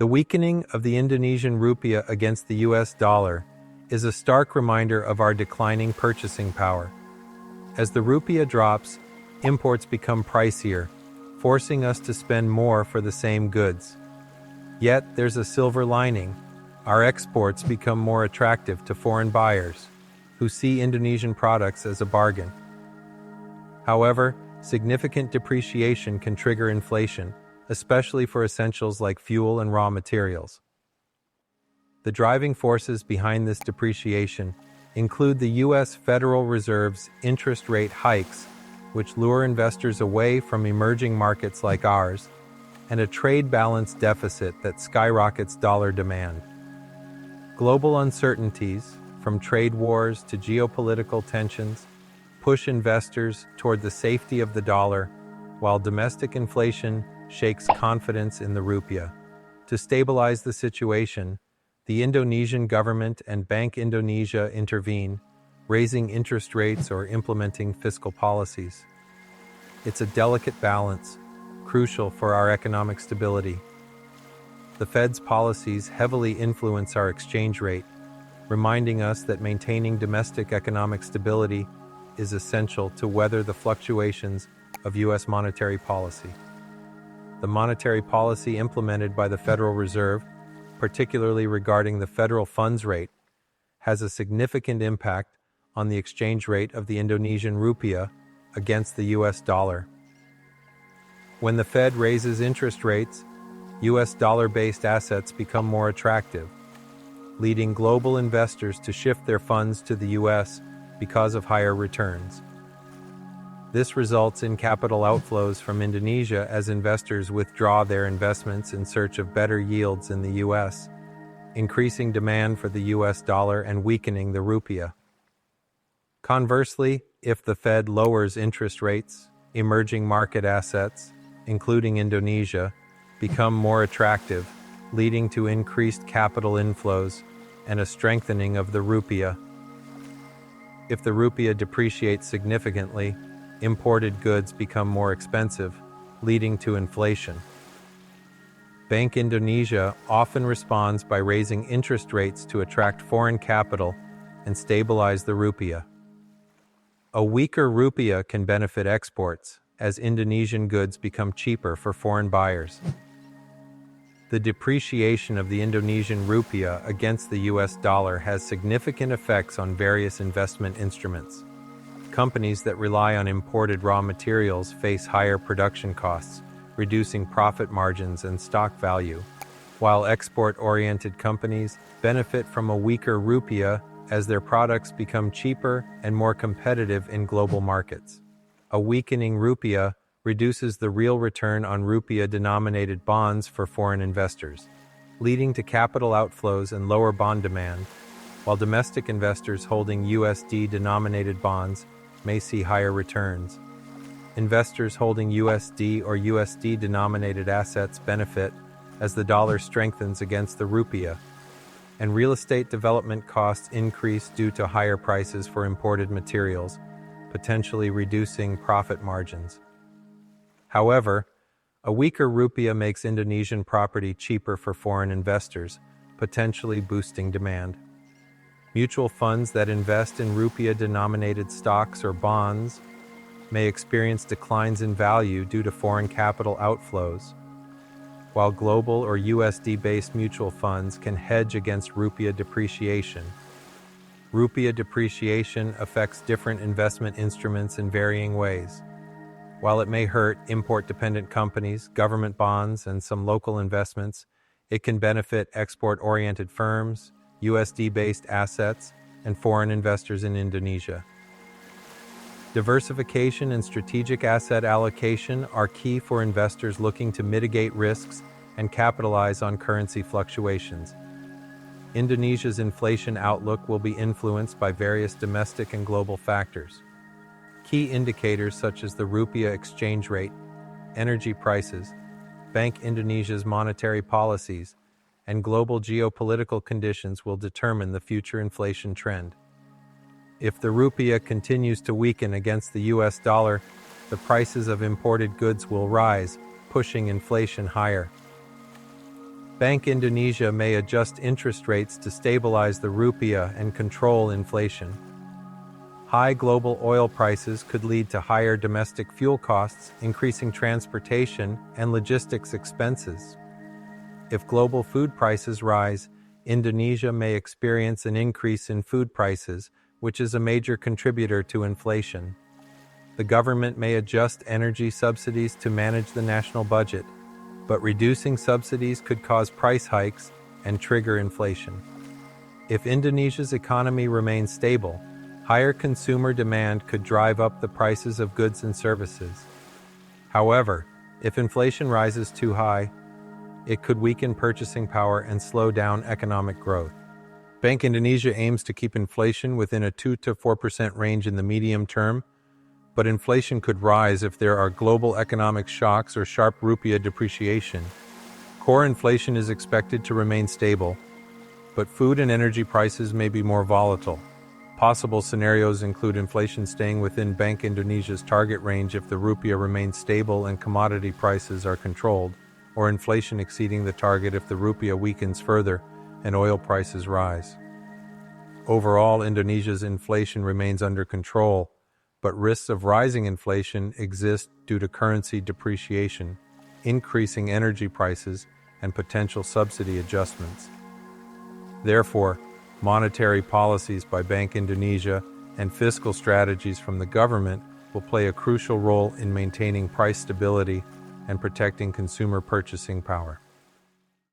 The weakening of the Indonesian rupiah against the US dollar is a stark reminder of our declining purchasing power. As the rupiah drops, imports become pricier, forcing us to spend more for the same goods. Yet, there's a silver lining. Our exports become more attractive to foreign buyers, who see Indonesian products as a bargain. However, significant depreciation can trigger inflation, especially for essentials like fuel and raw materials. The driving forces behind this depreciation include the U.S. Federal Reserve's interest rate hikes, which lure investors away from emerging markets like ours, and a trade balance deficit that skyrockets dollar demand. Global uncertainties, from trade wars to geopolitical tensions, push investors toward the safety of the dollar, while domestic inflation shakes confidence in the rupiah. To stabilize the situation, the Indonesian government and Bank Indonesia intervene, raising interest rates or implementing fiscal policies. It's a delicate balance, crucial for our economic stability. The Fed's policies heavily influence our exchange rate, reminding us that maintaining domestic economic stability is essential to weather the fluctuations of U.S. monetary policy. The monetary policy implemented by the Federal Reserve, particularly regarding the federal funds rate, has a significant impact on the exchange rate of the Indonesian rupiah against the U.S. dollar. When the Fed raises interest rates, U.S. dollar-based assets become more attractive, leading global investors to shift their funds to the U.S. because of higher returns. This results in capital outflows from Indonesia as investors withdraw their investments in search of better yields in the U.S., increasing demand for the U.S. dollar and weakening the rupiah. Conversely, if the Fed lowers interest rates, emerging market assets, including Indonesia, become more attractive, leading to increased capital inflows and a strengthening of the rupiah. If the rupiah depreciates significantly, imported goods become more expensive, leading to inflation. Bank Indonesia often responds by raising interest rates to attract foreign capital and stabilize the rupiah. A weaker rupiah can benefit exports, as Indonesian goods become cheaper for foreign buyers. The depreciation of the Indonesian rupiah against the US dollar has significant effects on various investment instruments. Companies that rely on imported raw materials face higher production costs, reducing profit margins and stock value, while export-oriented companies benefit from a weaker rupiah as their products become cheaper and more competitive in global markets. A weakening rupiah reduces the real return on rupiah-denominated bonds for foreign investors, leading to capital outflows and lower bond demand, while domestic investors holding USD-denominated bonds may see higher returns. Investors holding USD or USD-denominated assets benefit as the dollar strengthens against the rupiah, and real estate development costs increase due to higher prices for imported materials, potentially reducing profit margins. However, a weaker rupiah makes Indonesian property cheaper for foreign investors, potentially boosting demand. Mutual funds that invest in rupiah-denominated stocks or bonds may experience declines in value due to foreign capital outflows, while global or USD-based mutual funds can hedge against rupiah depreciation. Rupiah depreciation affects different investment instruments in varying ways. While it may hurt import-dependent companies, government bonds, and some local investments, it can benefit export-oriented firms, USD-based assets, and foreign investors in Indonesia. Diversification and strategic asset allocation are key for investors looking to mitigate risks and capitalize on currency fluctuations. Indonesia's inflation outlook will be influenced by various domestic and global factors. Key indicators such as the rupiah exchange rate, energy prices, Bank Indonesia's monetary policies, and global geopolitical conditions will determine the future inflation trend. If the rupiah continues to weaken against the US dollar, the prices of imported goods will rise, pushing inflation higher. Bank Indonesia may adjust interest rates to stabilize the rupiah and control inflation. High global oil prices could lead to higher domestic fuel costs, increasing transportation and logistics expenses. If global food prices rise, Indonesia may experience an increase in food prices, which is a major contributor to inflation. The government may adjust energy subsidies to manage the national budget, but reducing subsidies could cause price hikes and trigger inflation. If Indonesia's economy remains stable, higher consumer demand could drive up the prices of goods and services. However, if inflation rises too high, it could weaken purchasing power and slow down economic growth. Bank Indonesia aims to keep inflation within a 2 to 4% range in the medium term, but inflation could rise if there are global economic shocks or sharp rupiah depreciation. Core inflation is expected to remain stable, but food and energy prices may be more volatile. Possible scenarios include inflation staying within Bank Indonesia's target range if the rupiah remains stable and commodity prices are controlled, or inflation exceeding the target if the rupiah weakens further and oil prices rise. Overall, Indonesia's inflation remains under control, but risks of rising inflation exist due to currency depreciation, increasing energy prices, and potential subsidy adjustments. Therefore, monetary policies by Bank Indonesia and fiscal strategies from the government will play a crucial role in maintaining price stability and protecting consumer purchasing power.